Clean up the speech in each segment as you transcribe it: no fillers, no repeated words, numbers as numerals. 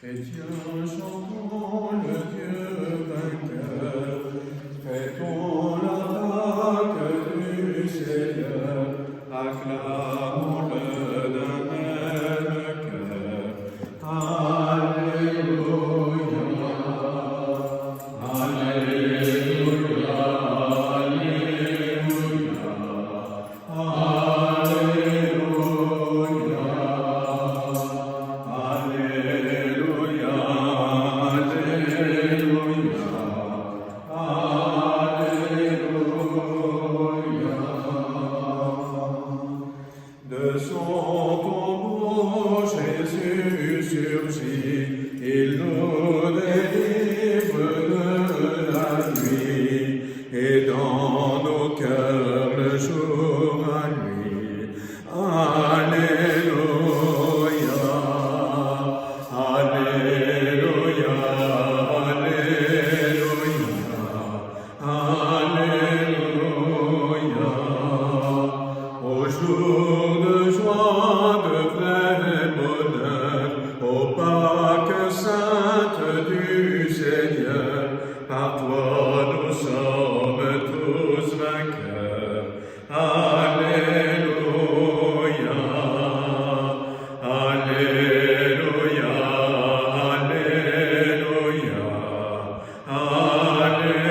Chrétiens, chantons le Dieu vainqueur, fêtons la Pâque du Seigneur, acclamons-le d'un même cœur. Alléluia, Alléluia, Alléluia, de son tombeau, Jésus surgit, il nous délivre de la nuit, et dans nos cœurs le jour à lui. Alléluia, Alléluia, Alléluia, Alléluia. Au jour de joie, de vrai bonheur, ô Pâques sainte du Seigneur, par toi nous sommes tous vainqueurs. Alléluia, Alléluia, Alléluia, Alléluia.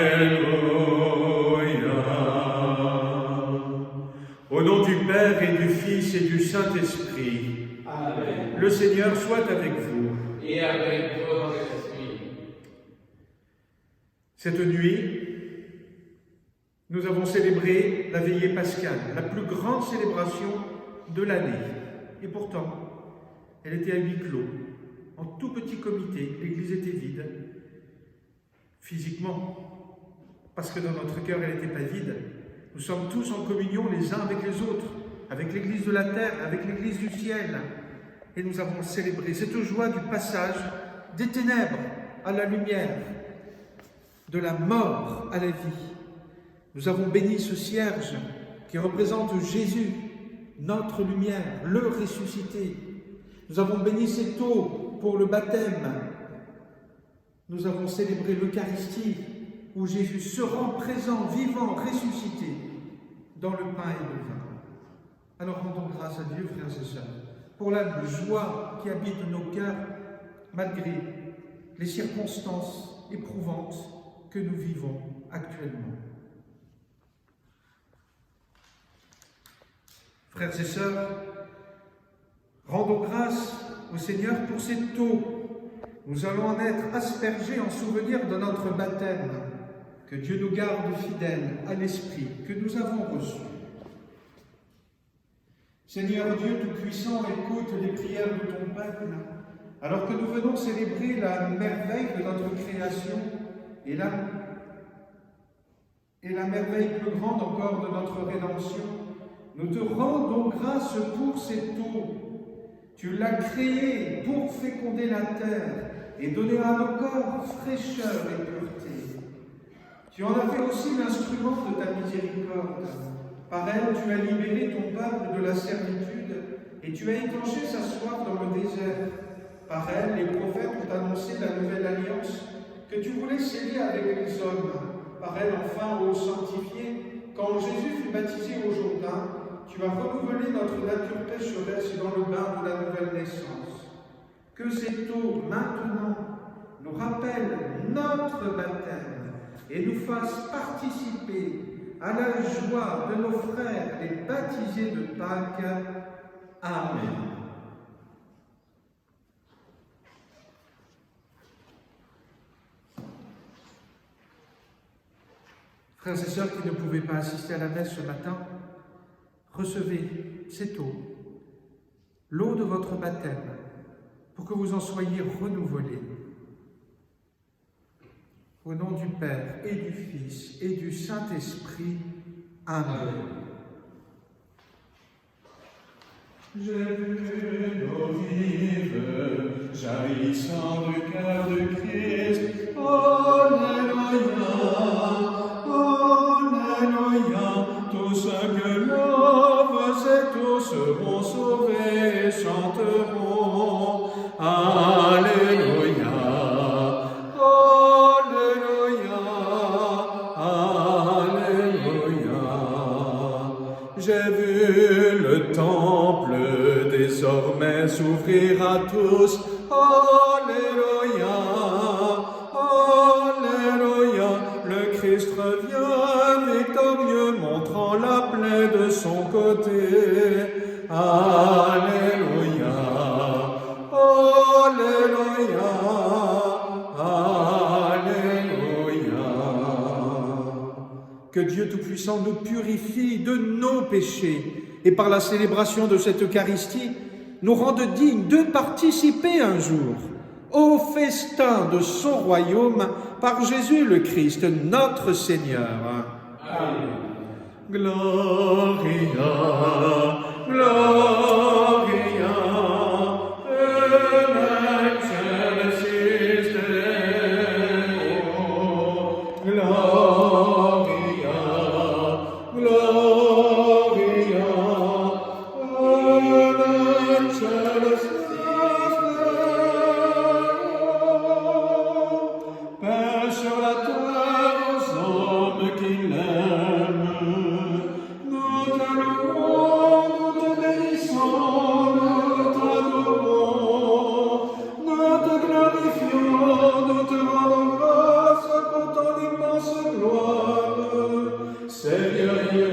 Au nom du Père et du Fils et du Saint-Esprit, Amen. le Seigneur soit avec vous. Et avec votre esprit. Cette nuit, nous avons célébré la veillée pascale, la plus grande célébration de l'année. Et pourtant, elle était à huis clos, en tout petit comité. L'église était vide, physiquement, parce que dans notre cœur, elle n'était pas vide. Nous sommes tous en communion les uns avec les autres, avec l'église de la terre, avec l'église du ciel. Et nous avons célébré cette joie du passage des ténèbres à la lumière, de la mort à la vie. Nous avons béni ce cierge qui représente Jésus, notre lumière, le ressuscité. Nous avons béni cette eau pour le baptême. Nous avons célébré l'Eucharistie où Jésus se rend présent, vivant, ressuscité dans le pain et le vin. Alors rendons grâce à Dieu, frères et sœurs, pour la joie qui habite nos cœurs malgré les circonstances éprouvantes que nous vivons actuellement. Frères et sœurs, rendons grâce au Seigneur pour cette eau. Nous allons en être aspergés en souvenir de notre baptême. Que Dieu nous garde fidèles à l'Esprit que nous avons reçu. Seigneur Dieu Tout-Puissant, écoute les prières de ton peuple, alors que nous venons célébrer la merveille de notre création et la merveille plus grande encore de notre rédemption. Nous te rendons grâce pour cette eau. Tu l'as créée pour féconder la terre et donner à nos corps fraîcheur et pureté. Tu en as fait aussi l'instrument de ta miséricorde. Par elle, tu as libéré ton peuple de la servitude et tu as étanché sa soif dans le désert. Par elle, les prophètes ont annoncé la nouvelle alliance que tu voulais sceller avec les hommes. Par elle, enfin, ô sanctifié, quand Jésus fut baptisé au Jourdain, tu as renouvelé notre nature pécheresse dans le bain de la nouvelle naissance. Que cette eau, maintenant, nous rappelle notre baptême et nous fasse participer à la joie de nos frères les baptisés de Pâques. Amen. Frères et sœurs qui ne pouvaient pas assister à la messe ce matin, recevez cette eau, l'eau de votre baptême, pour que vous en soyez renouvelés. Au nom du Père et du Fils et du Saint-Esprit. Amen. J'ai vu l'eau vive jaillissant du cœur de Christ. Alléluia, Alléluia. Tous ceux que l'eau et tous seront sauvés chanteront. Alléluia. le temple désormais s'ouvrira à tous. Alléluia, Alléluia, le Christ revient victorieux, montrant la plaie de son côté. Alléluia, Alléluia, Alléluia. Que Dieu Tout-Puissant nous purifie de nos péchés et par la célébration de cette Eucharistie, nous rende dignes de participer un jour au festin de son royaume par Jésus le Christ, notre Seigneur. Amen. Gloria, Gloria, in excelsis Deo. Gloria, Gloria, in excelsis Deo. Paix sur la terre aux hommes qui l'aiment. Nous te louons, nous te bénissons, nous t'adorons, nous te glorifions, nous te rendons grâce pour ton immense gloire. Seigneur Dieu,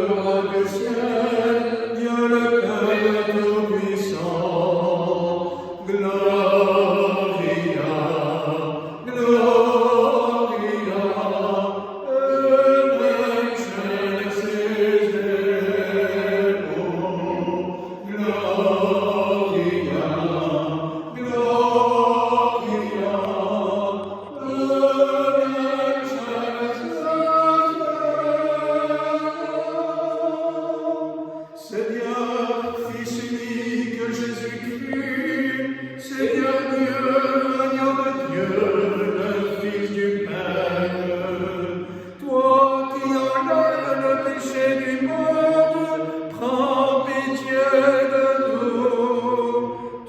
roi du ciel, Dieu le Père Tout-Puissant, Gloria, Gloria, in excelsis Deo. Gloria, Gloria, in excelsis Deo. Seigneur, Fils unique Jésus-Christ, Seigneur Dieu, agneau de Dieu, le Fils du Père, toi qui enlèves le péché du monde, prends pitié de nous.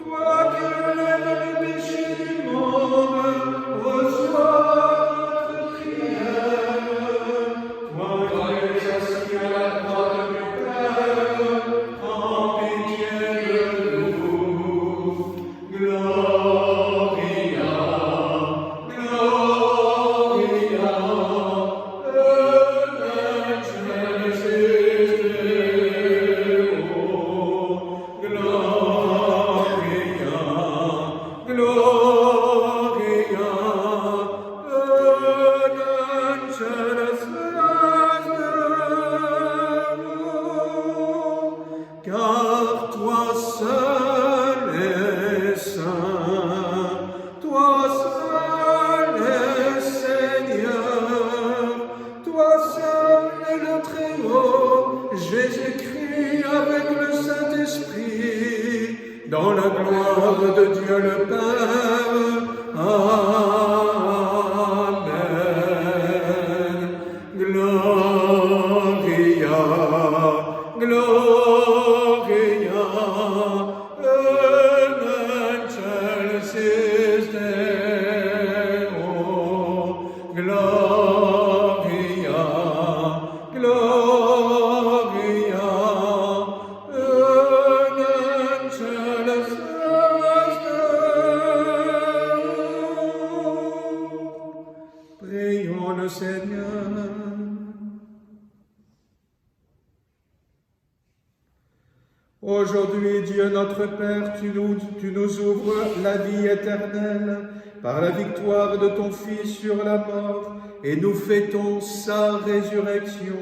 Toi qui enlèves le péché du monde, reçois notre prière. Toi qui es assis à la droite du Père, prends pitié de nous. Gloria, Gloria, in excelsis Deo. Gloria, Gloria, in excelsis Deo. Car toi seul es saint, toi seul es Seigneur, toi seul es le Très-Haut, Jésus-Christ avec le Saint-Esprit, dans la gloire de Dieu le Père. Amen. Gloria, Gloria, in excelsis Deo. Gloria, Gloria, in excelsis Deo. Prions le Seigneur. Aujourd'hui, Dieu notre Père, tu nous ouvres la vie éternelle par la victoire de ton Fils sur la mort, et nous fêtons sa résurrection.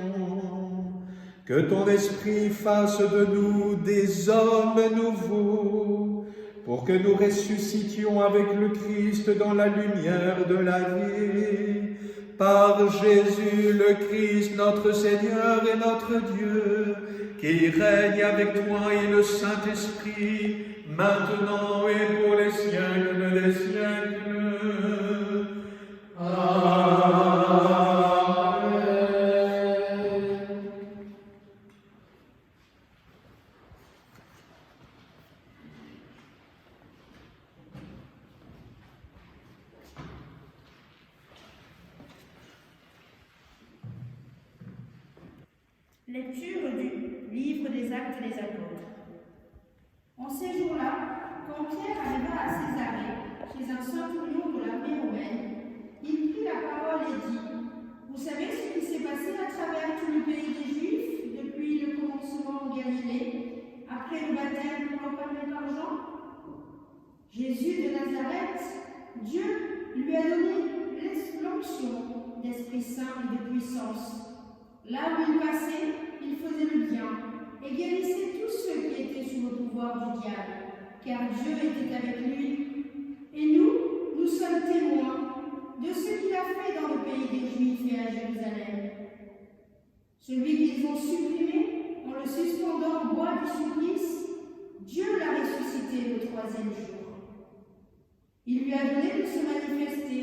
Que ton Esprit fasse de nous des hommes nouveaux, pour que nous ressuscitions avec le Christ dans la lumière de la vie. Par Jésus le Christ, notre Seigneur et notre Dieu, qui règne avec toi et le Saint-Esprit, maintenant et pour les siècles des siècles. Amen. Lecture du livre des Actes des Apôtres. En ces jours-là, quand Pierre arriva à Césarée, chez un centurion de l'armée romaine, il prit la parole et dit : « Vous savez ce qui s'est passé à travers tout le pays des Juifs depuis le commencement en Galilée, après le baptême proclamé par Jean ? Jésus de Nazareth, Dieu lui a donné l'onction d'Esprit Saint et de puissance. Là où il passait, il faisait le bien et guérissait tous ceux qui étaient sous le pouvoir du diable, car Dieu était avec lui. Et nous sommes témoins de ce qu'il a fait dans le pays des Juifs et à Jérusalem. Celui qu'ils ont supprimé en le suspendant au bois du supplice, Dieu l'a ressuscité le 3e jour. Il lui a donné de se manifester,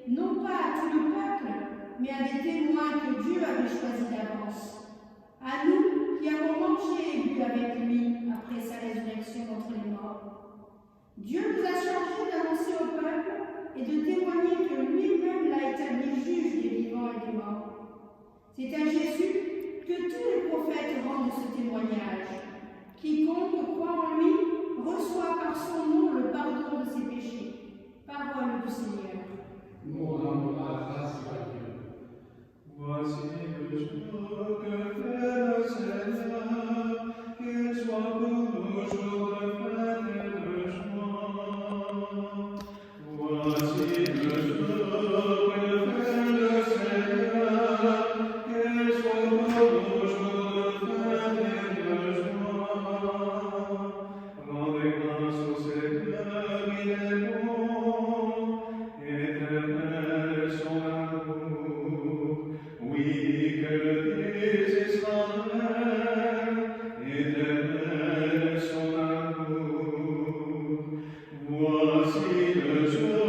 non pas à tout le peuple, mais à des témoins que Dieu avait choisis d'avance. À nous qui avons mangé et bu avec lui après sa résurrection d'entre les morts. Dieu nous a chargés d'annoncer au peuple et de témoigner que lui-même l'a établi juge des vivants et des morts. C'est à Jésus que tous les prophètes rendent ce témoignage. Quiconque croit en lui reçoit par son nom le pardon de ses péchés. Parole du Seigneur. Nous rendons la grâce à Dieu. Voici le jour que fait le Seigneur, qu'il soit pour nous jour de fête et de joie. Voici le jour que fait le Seigneur, qu'il soit pour nous jour de fête et de joie. Rendez grâce au Seigneur, il est bon, éternel son amour. Oui, que le dise Israël, éternel son amour. Voici le jour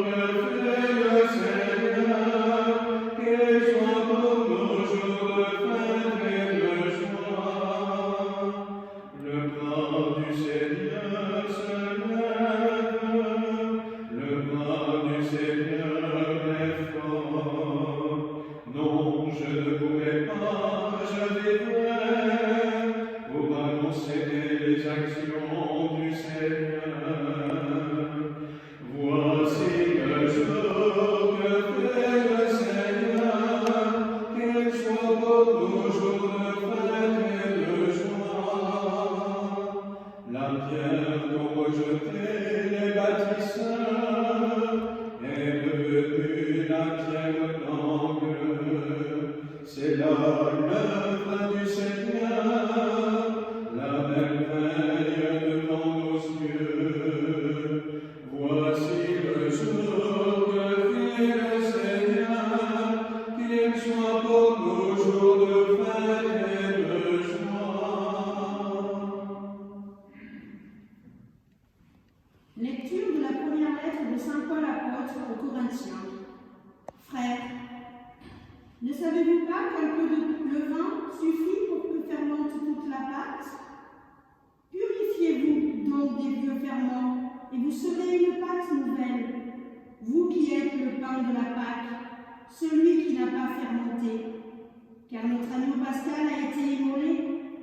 que fait le Seigneur, qu'il soit pour nous jour de fête et de joie. Le bras du Seigneur se lève, le bras du Seigneur est fort. Non, je ne pourrai pas, je devrais, pour annoncer les actions du Seigneur. Voici le jour que fait le Seigneur, qu'il soit pour nous jour de fête et de joie. La pierre qu'ont rejetée les bâtisseurs est devenue la pierre d'angle. C'est là l'œuvre du Seigneur, la merveille devant nos yeux. Voici le jour que fait le Seigneur, qu'il soit pour nous jour de fête et de joie. Lecture de la première lettre de saint Paul apôtre aux Corinthiens. Frères, ne savez-vous pas qu'un peu de levain suffit pour que fermente toute la pâte ? Purifiez-vous donc des vieux ferments, et vous serez une pâte nouvelle, vous qui êtes le pain de la Pâque, celui qui n'a pas fermenté. Car notre agneau pascal a été immolé,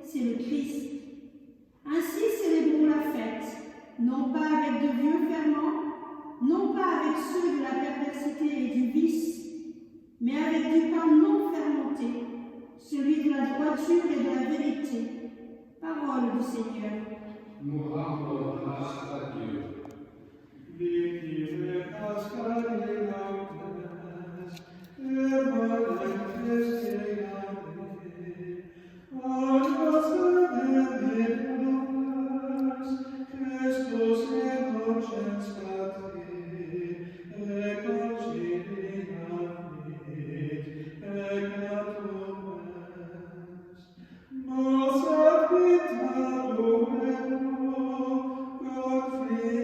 c'est le Christ. Ainsi célébrons la fête, non pas avec de vieux ferments, non pas avec ceux de la perversité et du vice, mais avec du pain non fermenté, celui de la droiture et de la vérité. Parole du Seigneur. Nous rendons grâce à Dieu. Victime Pascalis noctes, et modem Christi Ave, Annos benedictus, Christus indulgens Patri, et concili navit, eclator est. Nos advitarum conflicere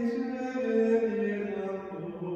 venirando,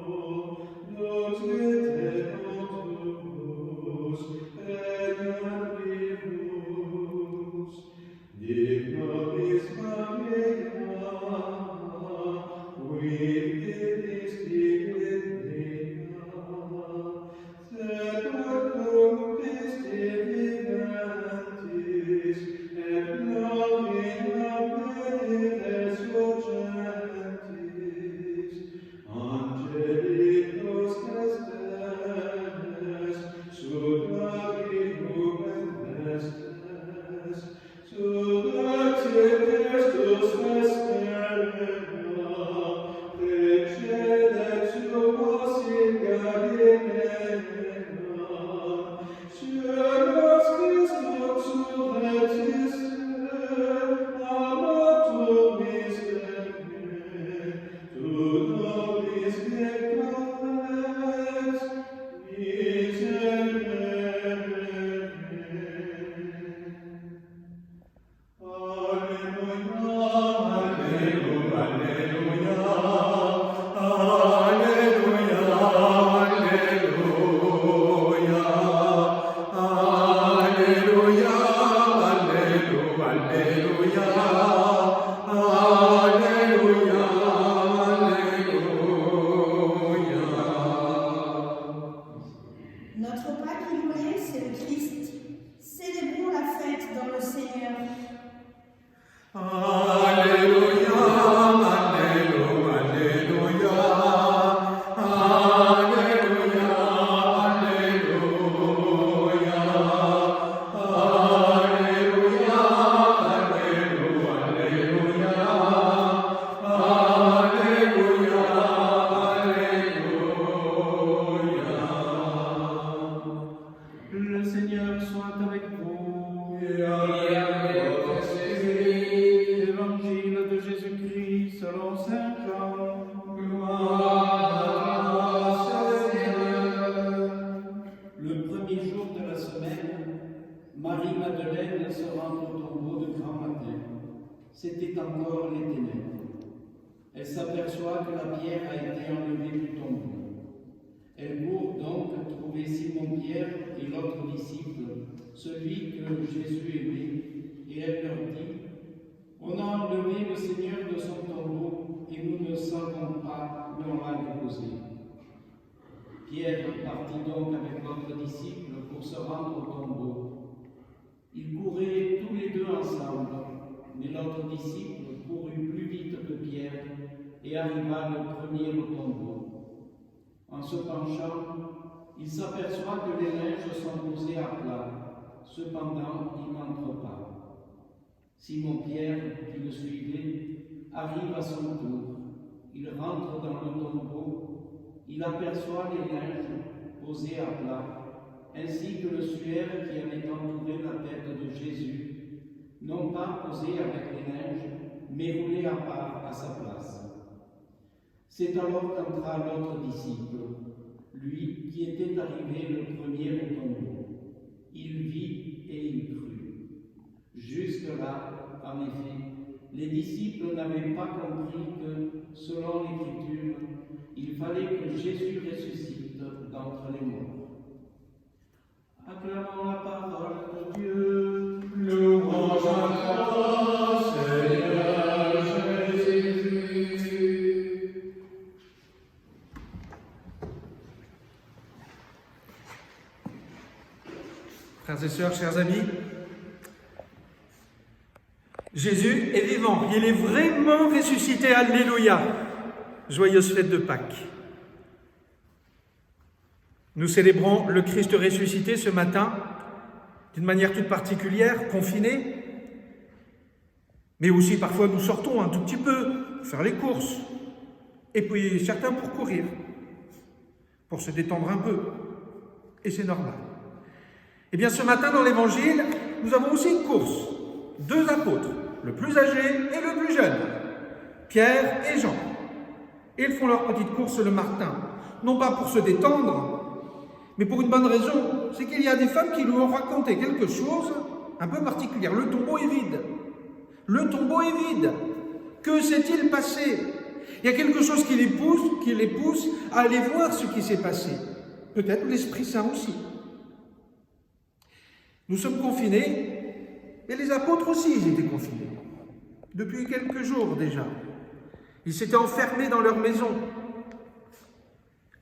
jour de la semaine, Marie-Madeleine se rend au tombeau de grand matin. C'était encore les ténèbres. Elle s'aperçoit que la pierre a été enlevée du tombeau. Elle court donc trouver Simon-Pierre et l'autre disciple, celui que Jésus aimait, et elle leur dit « On a enlevé le Seigneur de son tombeau et nous ne savons pas où on l'a déposé. » Pierre partit donc avec l'autre disciple pour se rendre au tombeau. Ils couraient tous les deux ensemble, mais l'autre disciple courut plus vite que Pierre et arriva le premier au tombeau. En se penchant, il s'aperçoit que les linges sont posés à plat. Cependant, il n'entre pas. Simon-Pierre, qui le suivait, arrive à son tour. Il rentre dans le tombeau. Il aperçoit les linges posés à plat, ainsi que le suaire qui avait entouré la tête de Jésus, non pas posé avec les linges, mais roulé à part à sa place. C'est alors qu'entra l'autre disciple, lui qui était arrivé le premier au tombeau. Il vit et il crut. Jusque-là, en effet, les disciples n'avaient pas compris que, selon l'Écriture, il fallait que Jésus ressuscite d'entre les morts. Acclamons la parole de Dieu. Louange à toi, Seigneur Jésus. Frères et sœurs, chers amis, Jésus est vivant, il est vraiment ressuscité, alléluia. Joyeuse fête de Pâques. Nous célébrons le Christ ressuscité ce matin, d'une manière toute particulière, confinée, mais aussi parfois nous sortons un tout petit peu, faire les courses, et puis certains pour courir, pour se détendre un peu, et c'est normal. Eh bien ce matin dans l'Évangile, nous avons aussi une course, 2 apôtres, le plus âgé et le plus jeune, Pierre et Jean. Ils font leur petite course le matin, non pas pour se détendre, mais pour une bonne raison, c'est qu'il y a des femmes qui lui ont raconté quelque chose un peu particulier. Le tombeau est vide. Le tombeau est vide. Que s'est-il passé? Il y a quelque chose qui les pousse à aller voir ce qui s'est passé. Peut-être l'Esprit Saint aussi. Nous sommes confinés, mais les apôtres aussi, ils étaient confinés. Depuis quelques jours déjà. Ils s'étaient enfermés dans leur maison.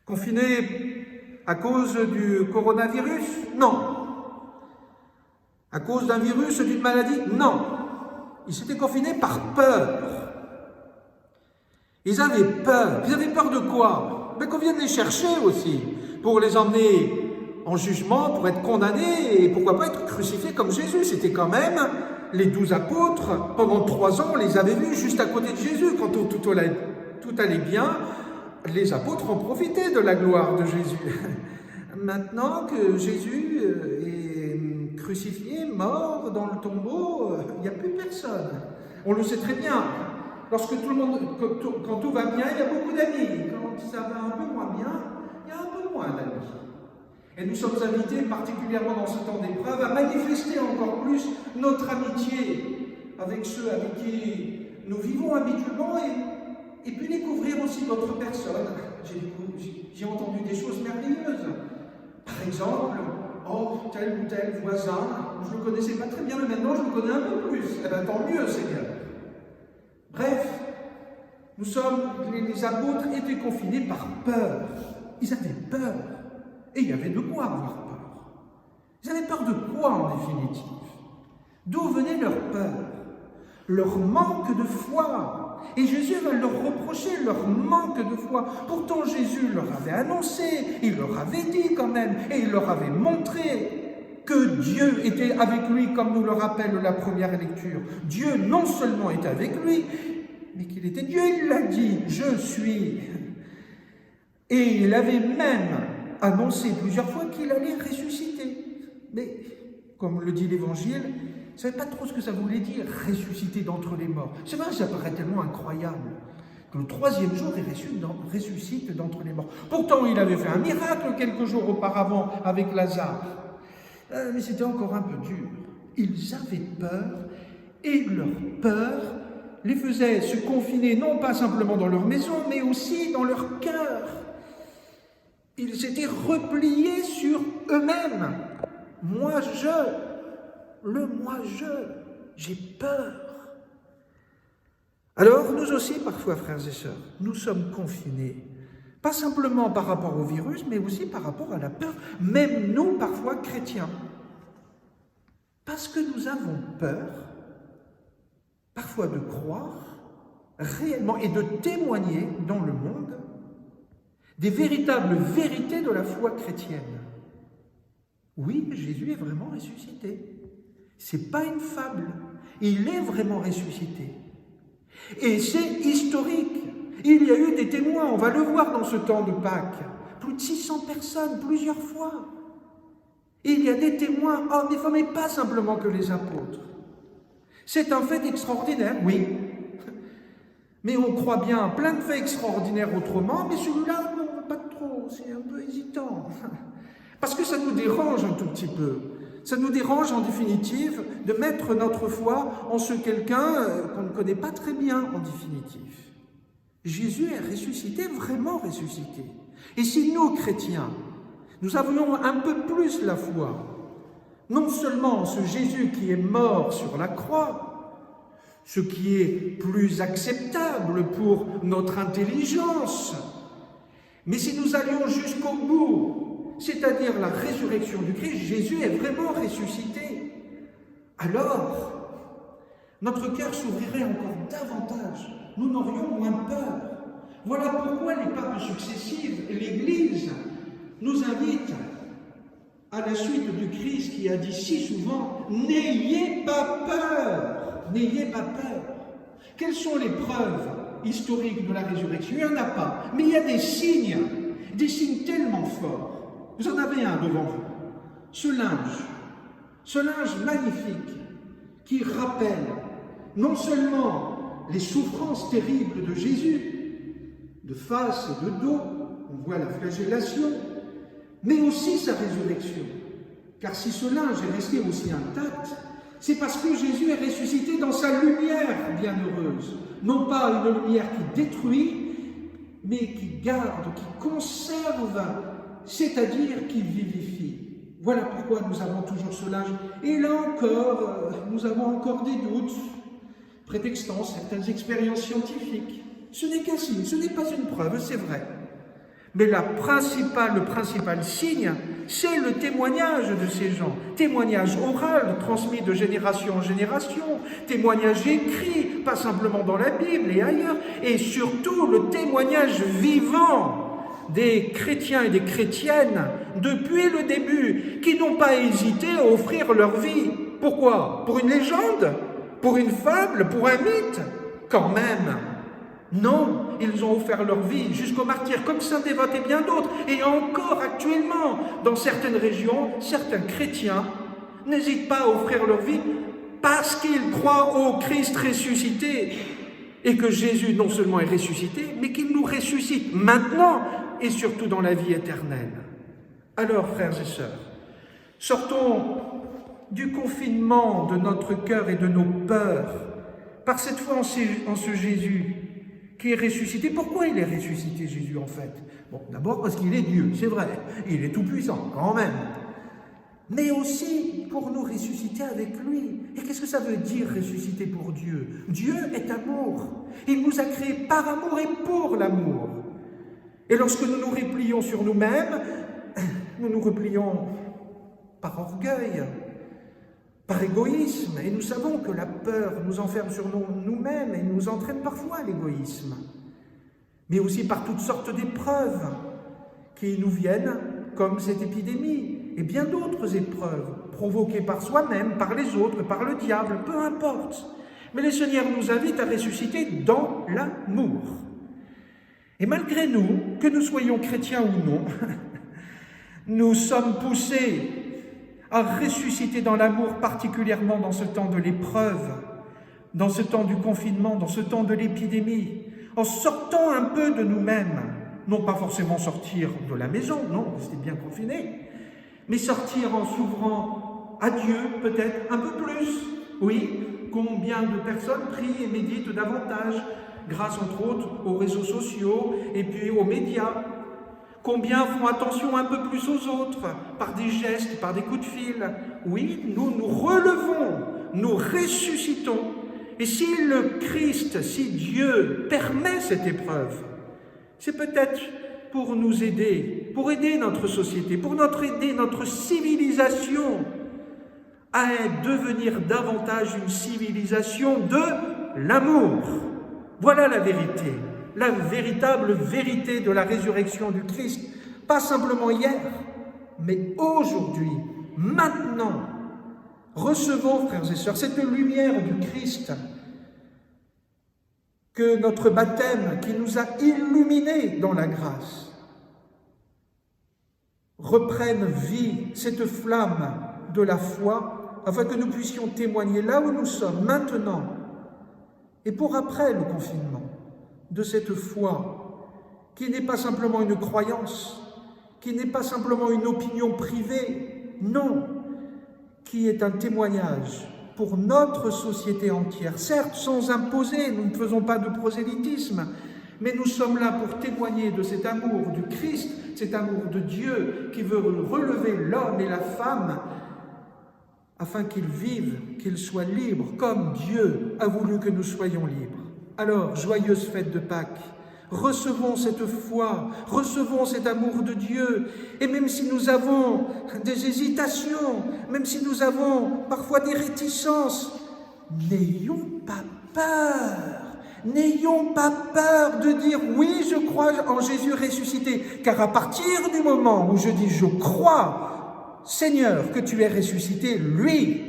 Confinés à cause du coronavirus? Non. À cause d'un virus, d'une maladie? Non. Ils s'étaient confinés par peur. Ils avaient peur. Ils avaient peur de quoi? Mais qu'on vienne les chercher aussi, pour les emmener en jugement, pour être condamnés, et pourquoi pas être crucifiés comme Jésus. C'était quand même les 12 apôtres. Pendant 3 ans, on les avait vus juste à côté de Jésus. Quand tout allait bien, les apôtres ont profité de la gloire de Jésus. Maintenant que Jésus est crucifié, mort dans le tombeau, il n'y a plus personne. On le sait très bien. Quand tout va bien, il y a beaucoup d'amis. Quand ça va un peu moins bien, il y a un peu moins d'amis. Et nous sommes invités, particulièrement dans ce temps d'épreuve, à manifester encore plus notre amitié avec ceux avec qui nous vivons habituellement et puis découvrir aussi d'autres personnes. J'ai entendu des choses merveilleuses. Par exemple, tel ou tel voisin, je ne le connaissais pas très bien, mais maintenant je le connais un peu plus. Eh bien, tant mieux, Seigneur. Bref, les apôtres étaient confinés par peur. Ils avaient peur. Et il y avait de quoi avoir peur. Ils avaient peur de quoi en définitive? D'où venait leur peur? Leur manque de foi. Et Jésus va leur reprocher leur manque de foi. Pourtant Jésus leur avait annoncé, il leur avait dit quand même, et il leur avait montré que Dieu était avec lui, comme nous le rappelle la première lecture. Dieu non seulement est avec lui, mais qu'il était Dieu, il l'a dit, je suis. Et il avait même annoncé plusieurs fois qu'il allait ressusciter. Mais, comme le dit l'Évangile, je ne savais pas trop ce que ça voulait dire, ressusciter d'entre les morts. C'est vrai, ça paraît tellement incroyable que le 3e jour, il ressuscite d'entre les morts. Pourtant, il avait fait un miracle quelques jours auparavant avec Lazare. Mais c'était encore un peu dur. Ils avaient peur et leur peur les faisait se confiner non pas simplement dans leur maison, mais aussi dans leur cœur. Ils s'étaient repliés sur eux-mêmes. Moi, j'ai peur. Alors, nous aussi, parfois, frères et sœurs, nous sommes confinés. Pas simplement par rapport au virus, mais aussi par rapport à la peur. Même nous, parfois, chrétiens. Parce que nous avons peur, parfois de croire réellement et de témoigner dans le monde des véritables vérités de la foi chrétienne. Oui, Jésus est vraiment ressuscité. C'est pas une fable. Il est vraiment ressuscité. Et c'est historique. Il y a eu des témoins, on va le voir dans ce temps de Pâques. Plus de 600 personnes, plusieurs fois. Et il y a des témoins, hommes et femmes, mais pas simplement que les apôtres. C'est un fait extraordinaire, oui. Mais on croit bien plein de faits extraordinaires autrement, mais celui-là, non, pas trop, c'est un peu hésitant. Parce que ça nous dérange un tout petit peu. Ça nous dérange en définitive de mettre notre foi en ce quelqu'un qu'on ne connaît pas très bien en définitive. Jésus est ressuscité, vraiment ressuscité. Et si nous, chrétiens, nous avions un peu plus la foi, non seulement en ce Jésus qui est mort sur la croix, ce qui est plus acceptable pour notre intelligence, mais si nous allions jusqu'au bout, c'est-à-dire la résurrection du Christ, Jésus est vraiment ressuscité, alors notre cœur s'ouvrirait encore davantage, nous n'aurions moins peur. Voilà pourquoi les papes successifs et l'Église nous invitent à la suite du Christ qui a dit si souvent « N'ayez pas peur !» N'ayez pas peur. Quelles sont les preuves historiques de la résurrection? Il n'y en a pas, mais il y a des signes tellement forts. Vous en avez un devant vous. Ce linge magnifique qui rappelle non seulement les souffrances terribles de Jésus, de face et de dos, on voit la flagellation, mais aussi sa résurrection. Car si ce linge est resté aussi intact, c'est parce que Jésus est ressuscité dans sa lumière bienheureuse. Non pas une lumière qui détruit, mais qui garde, qui conserve, c'est-à-dire qui vivifie. Voilà pourquoi nous avons toujours ce linge. Et là encore, nous avons encore des doutes, prétextant certaines expériences scientifiques. Ce n'est qu'un signe, ce n'est pas une preuve, c'est vrai. Mais le principal signe, c'est le témoignage de ces gens. Témoignage oral, transmis de génération en génération, témoignage écrit, pas simplement dans la Bible et ailleurs, et surtout le témoignage vivant des chrétiens et des chrétiennes depuis le début, qui n'ont pas hésité à offrir leur vie. Pourquoi? Pour une légende? Pour une fable? Pour un mythe? Quand même. Non, ils ont offert leur vie jusqu'au martyr, comme Saint Dévote et bien d'autres. Et encore actuellement, dans certaines régions, certains chrétiens n'hésitent pas à offrir leur vie parce qu'ils croient au Christ ressuscité. Et que Jésus non seulement est ressuscité, mais qu'il nous ressuscite maintenant et surtout dans la vie éternelle. Alors, frères et sœurs, sortons du confinement de notre cœur et de nos peurs par cette foi en ce Jésus qui est ressuscité. Pourquoi il est ressuscité, Jésus, en fait? Bon, d'abord parce qu'il est Dieu, c'est vrai, il est tout-puissant, quand même. Mais aussi pour nous ressusciter avec lui. Et qu'est-ce que ça veut dire, ressusciter pour Dieu? Dieu est amour. Il nous a créés par amour et pour l'amour. Et lorsque nous nous replions sur nous-mêmes, nous nous replions par orgueil, par égoïsme, et nous savons que la peur nous enferme sur nous-mêmes et nous entraîne parfois à l'égoïsme, mais aussi par toutes sortes d'épreuves qui nous viennent, comme cette épidémie, et bien d'autres épreuves, provoquées par soi-même, par les autres, par le diable, peu importe. Mais le Seigneur nous invite à ressusciter dans l'amour. Et malgré nous, que nous soyons chrétiens ou non, nous sommes poussés à ressusciter dans l'amour, particulièrement dans ce temps de l'épreuve, dans ce temps du confinement, dans ce temps de l'épidémie, en sortant un peu de nous-mêmes, non pas forcément sortir de la maison, non, rester bien confiné, mais sortir en s'ouvrant à Dieu peut-être un peu plus. Oui, combien de personnes prient et méditent davantage grâce entre autres aux réseaux sociaux et puis aux médias? Combien font attention un peu plus aux autres par des gestes, par des coups de fil? Oui, nous nous relevons, nous ressuscitons. Et si le Christ, si Dieu permet cette épreuve, c'est peut-être pour nous aider, pour aider notre société, pour aider notre civilisation à devenir davantage une civilisation de l'amour. Voilà la vérité, la véritable vérité de la résurrection du Christ. Pas simplement hier, mais aujourd'hui, maintenant. Recevons, frères et sœurs, cette lumière du Christ, que notre baptême, qui nous a illuminés dans la grâce, reprenne vie, cette flamme de la foi, afin que nous puissions témoigner là où nous sommes, maintenant, et pour après le confinement, de cette foi qui n'est pas simplement une croyance, qui n'est pas simplement une opinion privée, non, qui est un témoignage pour notre société entière, certes sans imposer, nous ne faisons pas de prosélytisme, mais nous sommes là pour témoigner de cet amour du Christ, cet amour de Dieu qui veut relever l'homme et la femme afin qu'ils vivent, qu'ils soient libres comme Dieu a voulu que nous soyons libres. Alors, joyeuse fête de Pâques, recevons cette foi, recevons cet amour de Dieu, et même si nous avons des hésitations, même si nous avons parfois des réticences, n'ayons pas peur de dire oui, je crois en Jésus ressuscité, car à partir du moment où je dis je crois, Seigneur, que tu es ressuscité, lui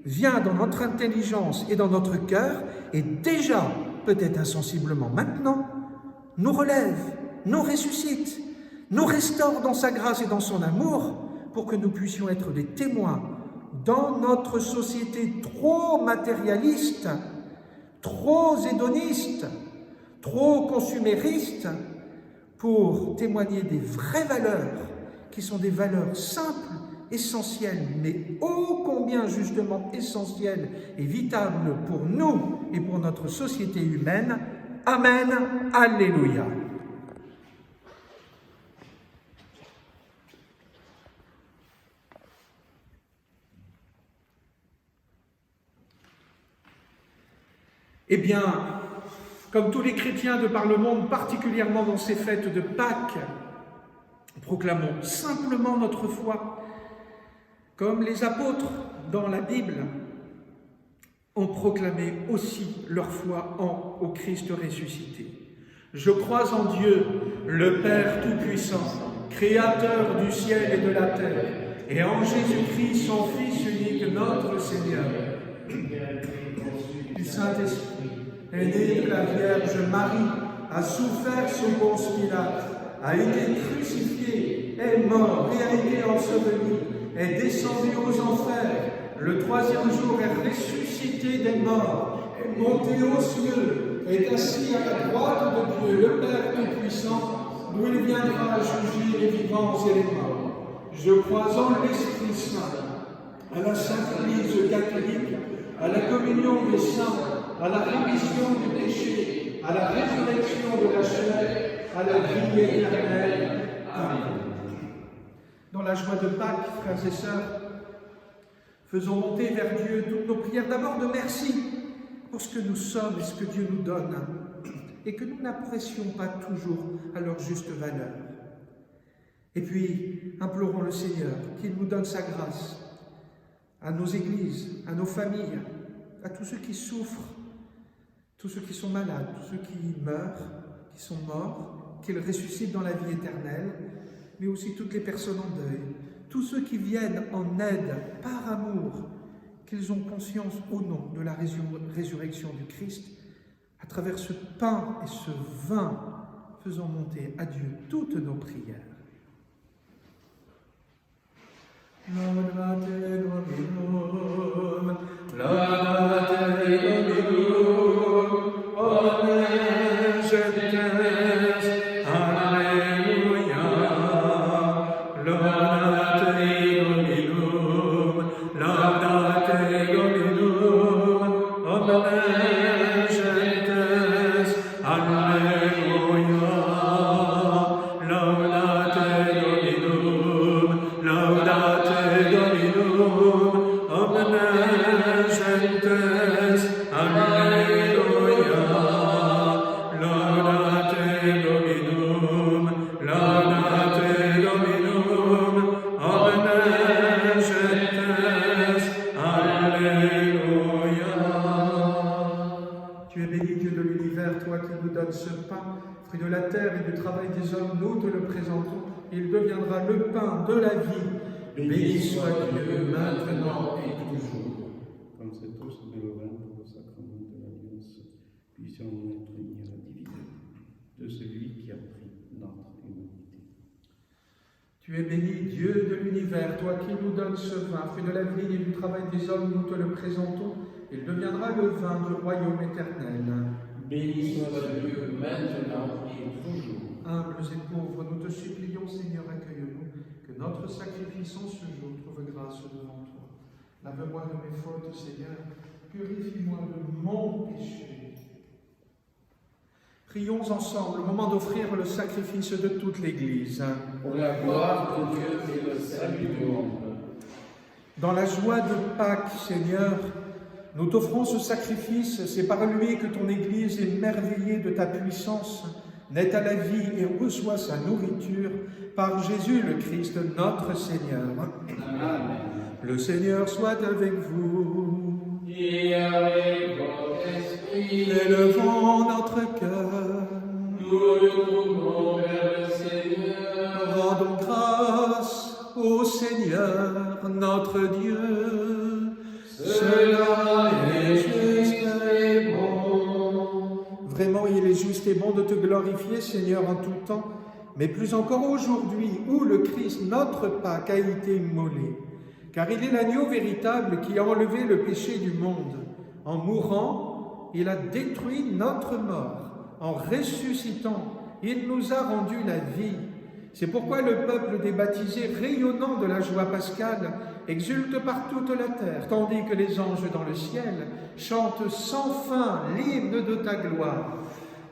vient dans notre intelligence et dans notre cœur, et déjà, peut-être insensiblement maintenant, nous relève, nous ressuscite, nous restaure dans sa grâce et dans son amour pour que nous puissions être des témoins dans notre société trop matérialiste, trop hédoniste, trop consumériste, pour témoigner des vraies valeurs qui sont des valeurs simples, essentielles, mais ô combien justement essentielles et vitables pour nous et pour notre société humaine. Amen, Alléluia. Eh bien, comme tous les chrétiens de par le monde, particulièrement dans ces fêtes de Pâques, proclamons simplement notre foi, comme les apôtres dans la Bible ont proclamé aussi leur foi au Christ ressuscité. Je crois en Dieu, le Père Tout-Puissant, Créateur du ciel et de la terre, et en Jésus-Christ, son Fils unique, notre Seigneur, du Saint-Esprit, est né de la Vierge Marie, a souffert sous Ponce Pilate, a été crucifié, est mort et a été enseveli, est descendu aux enfers, le troisième jour est ressuscité des morts, est monté aux cieux, est assis à la droite de Dieu, le Père Tout-Puissant, d'où il viendra juger les vivants et les morts. Je crois en l'Esprit Saint, à la Sainte Église catholique, à la communion des saints, à la rémission du péché, à la résurrection de la chair, à la vie éternelle. Amen. Dans la joie de Pâques, frères et sœurs, faisons monter vers Dieu toutes nos prières d'abord de merci pour ce que nous sommes et ce que Dieu nous donne, et que nous n'apprécions pas toujours à leur juste valeur. Et puis, implorons le Seigneur qu'il nous donne sa grâce à nos églises, à nos familles, à tous ceux qui souffrent, tous ceux qui sont malades, tous ceux qui meurent, qui sont morts, qu'ils ressuscitent dans la vie éternelle, mais aussi toutes les personnes en deuil, tous ceux qui viennent en aide par amour, qu'ils ont conscience ou non de la résurrection du Christ, à travers ce pain et ce vin, faisons monter à Dieu toutes nos prières. Laudate Dominum, laudate Dominum, omnes gentes, Alleluia, laudate donnes ce pain, fruit de la terre et du travail des hommes, nous te le présentons. Il deviendra le pain de la vie. Béni soit Dieu, maintenant et toujours. Concede-tous de le vin pour le sacrement de l'Alliance, puissions-nous être unis à la divinité de celui qui a pris notre humanité. Tu es béni, Dieu de l'univers, toi qui nous donnes ce vin, fruit de la vigne et du travail des hommes, nous te le présentons. Il deviendra le vin du royaume éternel. Béni soit Dieu, maintenant et toujours. Humbles et pauvres, nous te supplions, Seigneur, accueille-nous, que notre sacrifice en ce jour trouve grâce devant toi. Lave-moi de mes fautes, Seigneur, purifie-moi de mon péché. Prions ensemble au moment d'offrir le sacrifice de toute l'Église. Pour la gloire de Dieu et le salut du monde. Dans la joie de Pâques, Seigneur, nous t'offrons ce sacrifice, c'est par lui que ton Église, émerveillée de ta puissance, naît à la vie et reçoit sa nourriture par Jésus le Christ, notre Seigneur. Amen. Le Seigneur soit avec vous. Et avec votre esprit, Élevons notre cœur. nous le tournons vers le Seigneur. Rendons grâce au Seigneur, notre Dieu. Cela est juste et bon. Vraiment, il est juste et bon de te glorifier, Seigneur, en tout temps, mais plus encore aujourd'hui, où le Christ, notre Pâques, a été immolé. Car il est l'agneau véritable qui a enlevé le péché du monde. En mourant, il a détruit notre mort. En ressuscitant, il nous a rendu la vie. C'est pourquoi le peuple des baptisés, rayonnant de la joie pascale, exulte par toute la terre, tandis que les anges dans le ciel chantent sans fin l'hymne de ta gloire.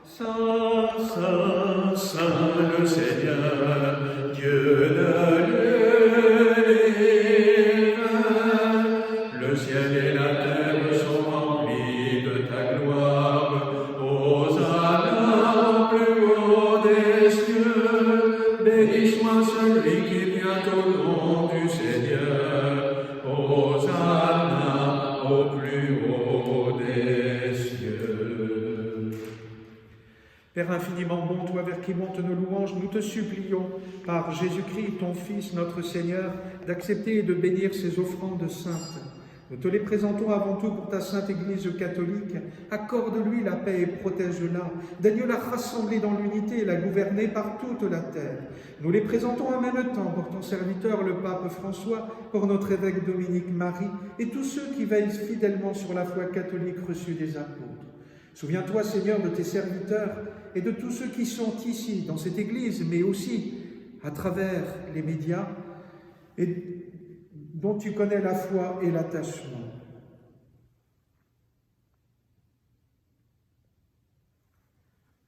Saint, Saint, Saint, le Seigneur, Dieu de l'univers, le ciel et la terre sont remplis de ta gloire. Hosanna au plus haut des cieux, béni soit celui qui vient au nom du Seigneur. Hosanna au plus haut des cieux. Père infiniment bon, toi vers qui montent nos louanges, nous te supplions, par Jésus-Christ, ton Fils, notre Seigneur, d'accepter et de bénir ces offrandes saintes. Nous te les présentons avant tout pour ta sainte Église catholique. Accorde-lui la paix et protège-la. Daigne-la rassembler dans l'unité et la gouverner par toute la terre. Nous les présentons en même temps pour ton serviteur, le pape François, pour notre évêque Dominique Marie et tous ceux qui veillent fidèlement sur la foi catholique reçue des apôtres. Souviens-toi, Seigneur, de tes serviteurs et de tous ceux qui sont ici, dans cette Église, mais aussi à travers les médias, et dont tu connais la foi et l'attachement.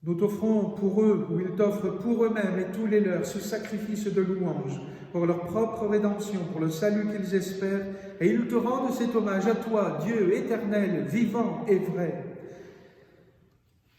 Nous t'offrons pour eux, ou ils t'offrent pour eux-mêmes et tous les leurs, ce sacrifice de louange, pour leur propre rédemption, pour le salut qu'ils espèrent, et ils te rendent cet hommage à toi, Dieu éternel, vivant et vrai.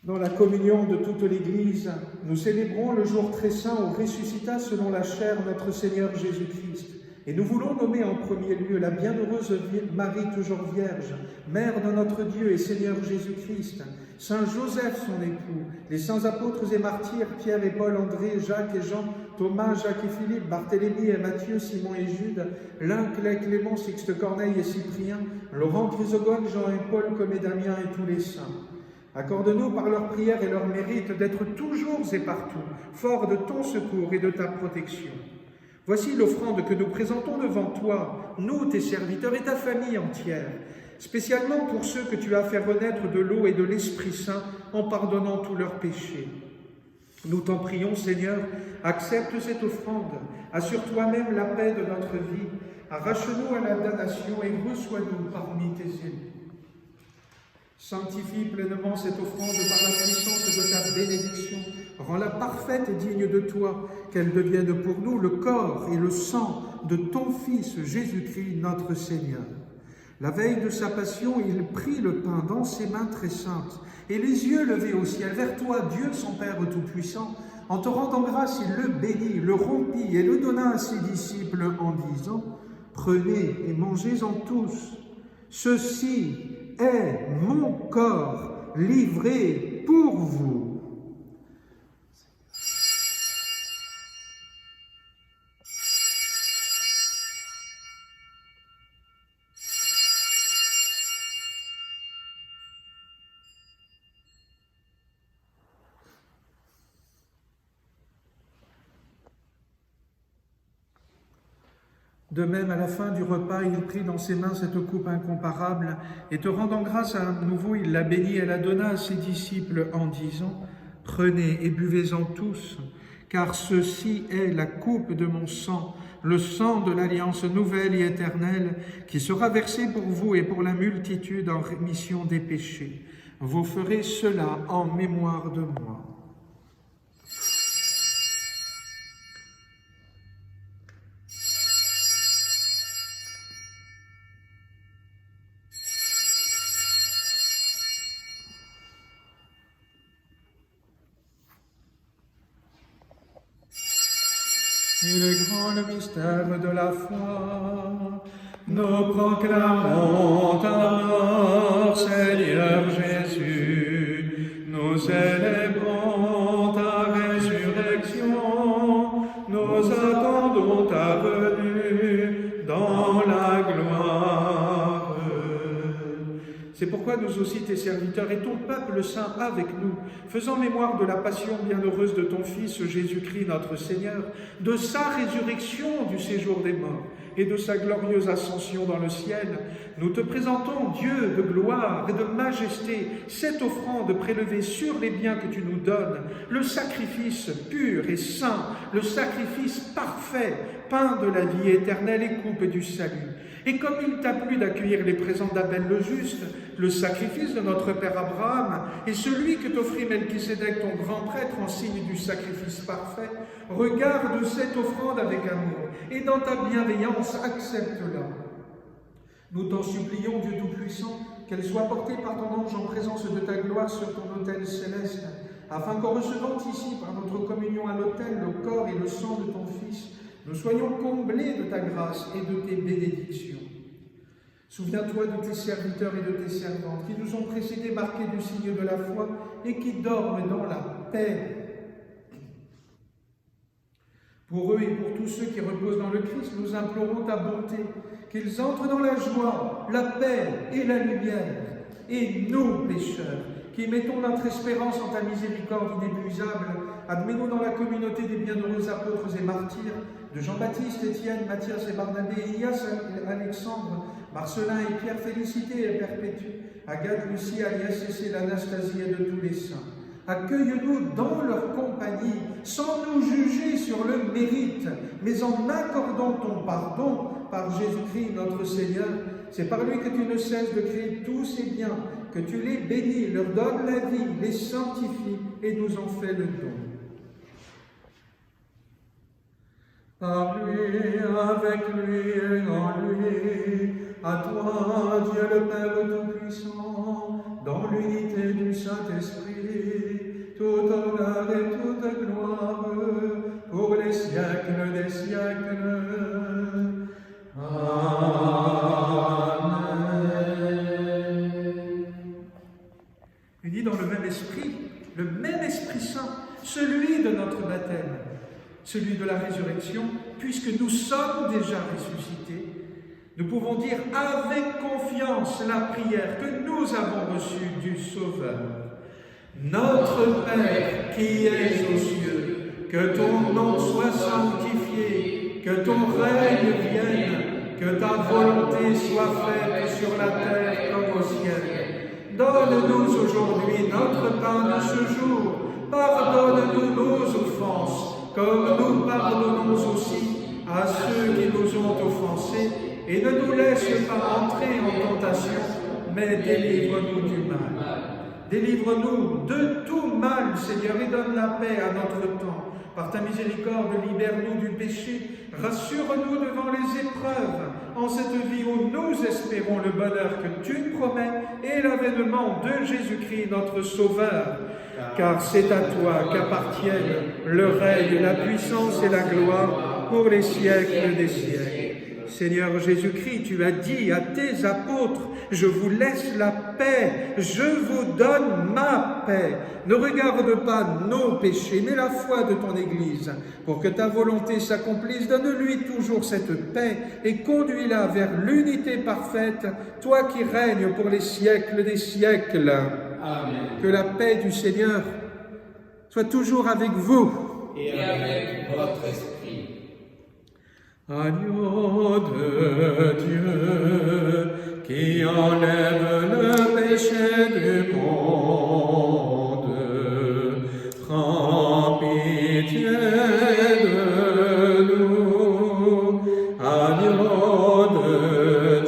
Dans la communion de toute l'Église, nous célébrons le jour très saint où ressuscita selon la chair notre Seigneur Jésus-Christ. Et nous voulons nommer en premier lieu la bienheureuse Marie toujours Vierge, Mère de notre Dieu et Seigneur Jésus-Christ, Saint Joseph son époux, les saints apôtres et martyrs Pierre et Paul, André, Jacques et Jean, Thomas, Jacques et Philippe, Barthélemy et Matthieu, Simon et Jude, Lin, Clay, Clément, Sixte, Corneille et Cyprien, Laurent, Chrysogone, Jean et Paul, comme et Damien et tous les saints. Accorde-nous par leurs prières et leurs mérites d'être toujours et partout forts de ton secours et de ta protection. Voici l'offrande que nous présentons devant toi, nous, tes serviteurs et ta famille entière, spécialement pour ceux que tu as fait renaître de l'eau et de l'Esprit Saint en pardonnant tous leurs péchés. Nous t'en prions, Seigneur, accepte cette offrande, assure toi-même la paix de notre vie, arrache-nous à la damnation et reçois-nous parmi tes élus. Sanctifie pleinement cette offrande par la puissance de ta bénédiction. Rends-la parfaite et digne de toi, qu'elle devienne pour nous le corps et le sang de ton Fils Jésus-Christ, notre Seigneur. La veille de sa passion, il prit le pain dans ses mains très saintes, et les yeux levés au ciel vers toi, Dieu son Père Tout-Puissant, en te rendant grâce, il le bénit, le rompit et le donna à ses disciples en disant « Prenez et mangez-en tous, ceci est mon corps livré pour vous. » De même, à la fin du repas, il prit dans ses mains cette coupe incomparable, et te rendant grâce à nouveau, il la bénit et la donna à ses disciples en disant, « Prenez et buvez-en tous, car ceci est la coupe de mon sang, le sang de l'alliance nouvelle et éternelle, qui sera versé pour vous et pour la multitude en rémission des péchés. Vous ferez cela en mémoire de moi. » Il est grand le mystère de la foi. Nous proclamons ta mort, Seigneur Jésus. Nous célébrons ta résurrection. Nous attendons ta venue dans la gloire. C'est pourquoi nous aussi, tes serviteurs, et ton peuple saint avec nous, faisant mémoire de la passion bienheureuse de ton Fils Jésus-Christ notre Seigneur, de sa résurrection du séjour des morts et de sa glorieuse ascension dans le ciel, nous te présentons, Dieu de gloire et de majesté, cette offrande prélevée sur les biens que tu nous donnes, le sacrifice pur et saint, le sacrifice parfait, pain de la vie éternelle et coupe du salut. Et comme il t'a plu d'accueillir les présents d'Abel le juste, le sacrifice de notre père Abraham et celui que t'offrit Melchisédek, ton grand prêtre, en signe du sacrifice parfait, regarde cette offrande avec amour et dans ta bienveillance accepte-la. Nous t'en supplions, Dieu Tout-Puissant, qu'elle soit portée par ton ange en présence de ta gloire sur ton autel céleste, afin qu'en recevant ici, par notre communion à l'autel, le corps et le sang de ton Fils, nous soyons comblés de ta grâce et de tes bénédictions. Souviens-toi de tes serviteurs et de tes servantes qui nous ont précédés marqués du signe de la foi et qui dorment dans la paix. Pour eux et pour tous ceux qui reposent dans le Christ, nous implorons ta bonté, qu'ils entrent dans la joie, la paix et la lumière. Et nous, pécheurs, qui mettons notre espérance en ta miséricorde inépuisable, admets-nous dans la communauté des bienheureux apôtres et martyrs, de Jean-Baptiste, Étienne, Matthias et Barnabé, Elias, Alexandre, Marcelin et Pierre, Félicité et Perpétue, Agathe, Lucie, Alias, Cécile, Anastasie et de tous les saints. Accueille-nous dans leur compagnie, sans nous juger sur le mérite, mais en accordant ton pardon par Jésus-Christ notre Seigneur. C'est par lui que tu ne cesses de créer tous ces biens, que tu les bénis, leur donnes la vie, les sanctifies et nous en fais le don. Par lui, avec lui et en lui, à toi, Dieu le Père Tout-Puissant, dans l'unité du Saint-Esprit, tout honneur et toute gloire, pour les siècles des siècles. Amen. Unis dans le même Esprit Saint, celui de notre baptême, celui de la résurrection, puisque nous sommes déjà ressuscités, nous pouvons dire avec confiance la prière que nous avons reçue du Sauveur. Notre Père qui es aux cieux, que ton nom soit sanctifié, que ton règne vienne, que ta volonté soit faite sur la terre comme au ciel. Donne-nous aujourd'hui notre pain de ce jour. Pardonne-nous nos offenses, comme nous pardonnons aussi à ceux qui nous ont offensés, et ne nous laisse pas entrer en tentation, mais délivre-nous du mal. Délivre-nous de tout mal, Seigneur, et donne la paix à notre temps. Par ta miséricorde, libère-nous du péché, rassure-nous devant les épreuves, en cette vie où nous espérons le bonheur que tu promets et l'avènement de Jésus-Christ, notre Sauveur. Car c'est à toi qu'appartiennent le règne, la puissance et la gloire pour les siècles des siècles. Seigneur Jésus-Christ, tu as dit à tes apôtres, « Je vous laisse la paix, je vous donne ma paix. » Ne regarde pas nos péchés, mais la foi de ton Église. Pour que ta volonté s'accomplisse, donne-lui toujours cette paix et conduis-la vers l'unité parfaite, toi qui règnes pour les siècles des siècles. Amen. Que la paix du Seigneur soit toujours avec vous. Et avec votre esprit. Agneau de Dieu, qui enlève le péché du monde, prends pitié de nous. Agneau de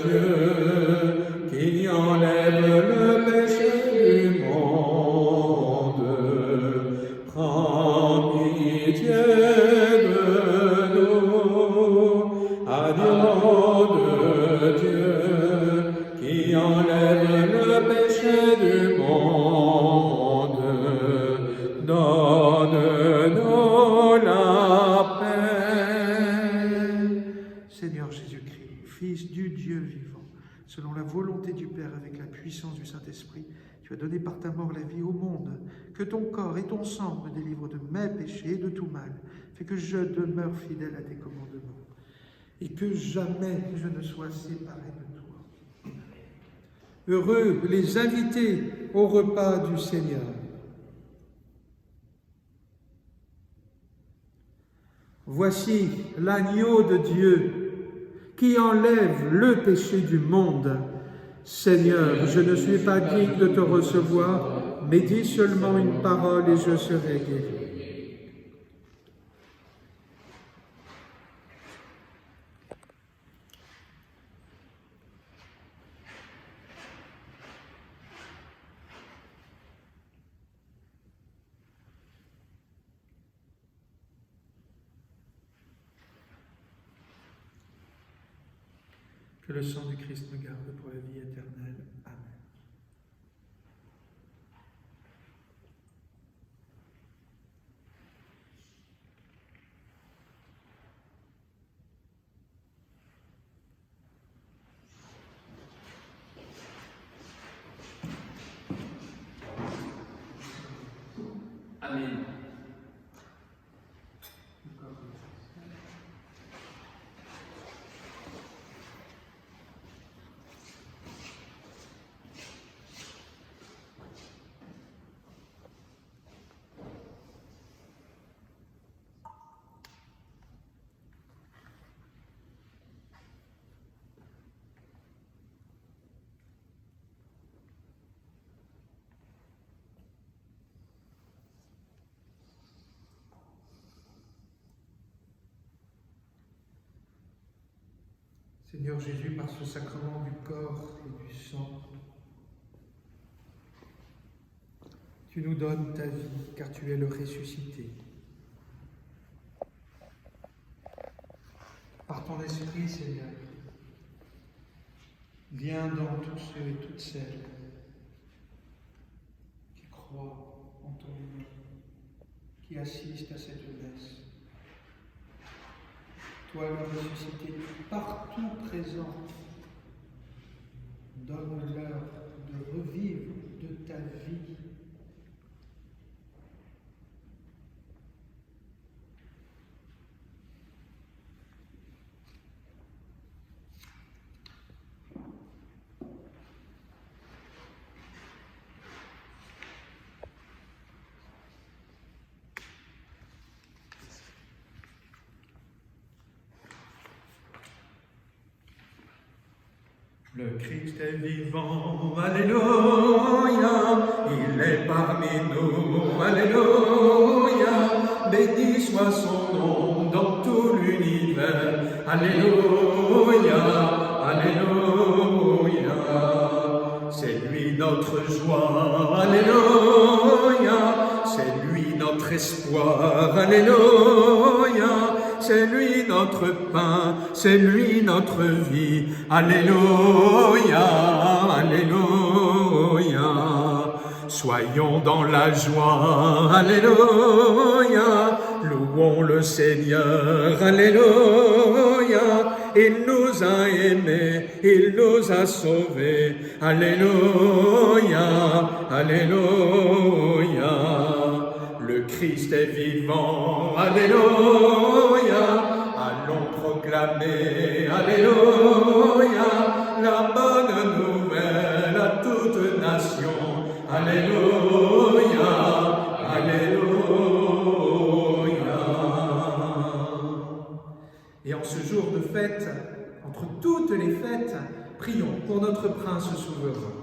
Dieu, qui enlève le péché du monde, prends pitié de nous. Agneau de Dieu, qui enlève le péché du monde, donne-nous la paix. Seigneur Jésus-Christ, Fils du Dieu vivant, selon la volonté du Père avec la puissance du Saint-Esprit, tu as donné par ta mort la vie au monde. Que ton corps et ton sang me délivrent de mes péchés et de tout mal. Fais que je demeure fidèle à tes commandements et que jamais je ne sois séparé de toi. Heureux les invités au repas du Seigneur. Voici l'agneau de Dieu qui enlève le péché du monde. Seigneur, je ne suis pas digne de te recevoir, mais dis seulement une parole et je serai guéri. Que le sang du Christ me garde pour la vie éternelle. Amen. Amen. Seigneur Jésus, par ce sacrement du corps et du sang, tu nous donnes ta vie, car tu es le ressuscité. Par ton esprit, Seigneur, viens dans tous ceux et toutes celles qui croient en ton nom, qui assistent à cette messe. Toi, le ressuscité, partout présent, donne-leur de revivre de ta vie. Le Christ est vivant, alléluia, il est parmi nous, alléluia, béni soit son nom dans tout l'univers, alléluia, alléluia, c'est lui notre joie, alléluia, c'est lui notre espoir, alléluia, c'est lui notre pain, c'est lui notre vie. Alléluia, alléluia. Soyons dans la joie, alléluia. Louons le Seigneur, alléluia. Il nous a aimés, il nous a sauvés. Alléluia, alléluia. Le Christ est vivant, alléluia, allons proclamer, alléluia, la bonne nouvelle à toute nation, alléluia, alléluia. Et en ce jour de Prions pour notre prince souverain.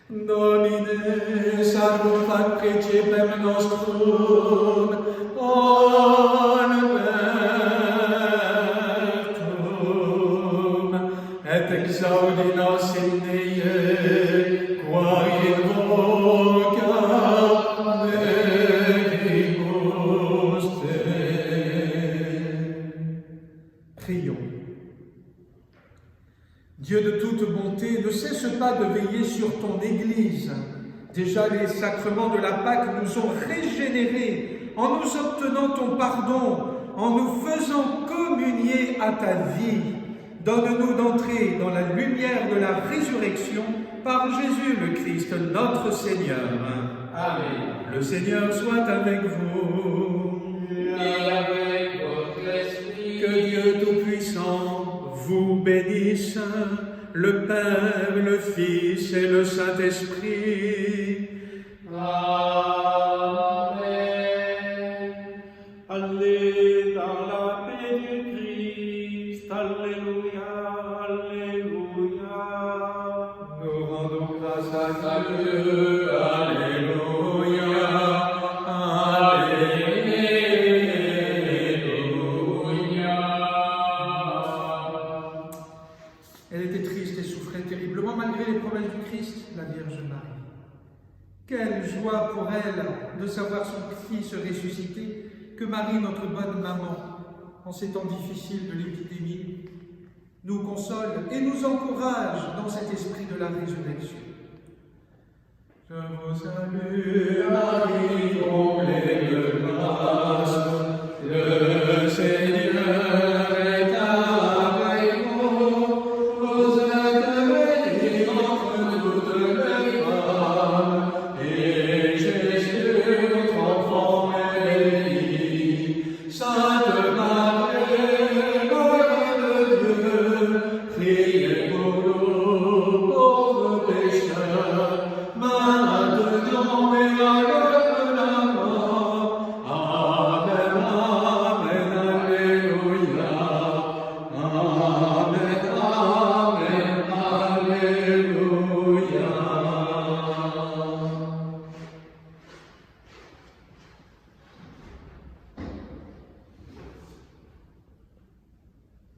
Domine salvum fac principem nostrum, Albertum, et exaudi nos in Dei, qua invoca mebimus te. Prions. Dieu de toute bonté, ne cesse pas de veiller sur ton Église. Déjà, les sacrements de la Pâque nous ont régénérés en nous obtenant ton pardon, en nous faisant communier à ta vie. Donne-nous d'entrer dans la lumière de la résurrection par Jésus le Christ, notre Seigneur. Amen. Le Seigneur soit avec vous. Et avec votre esprit. Que Dieu Tout-Puissant vous bénisse, le Père, le Fils et le Saint-Esprit. Amen. Allez dans la paix du Christ, Alléluia, Alléluia. Nous rendons grâce à Dieu. Alléluia. Alléluia. Elle était triste et souffrait terriblement malgré les promesses du Christ, la Vierge Marie. Quelle joie pour elle de savoir son fils ressusciter, que Marie, notre bonne maman, en ces temps difficiles de l'épidémie, nous console et nous encourage dans cet esprit de la résurrection. Je vous salue, Marie, comblée de grâce.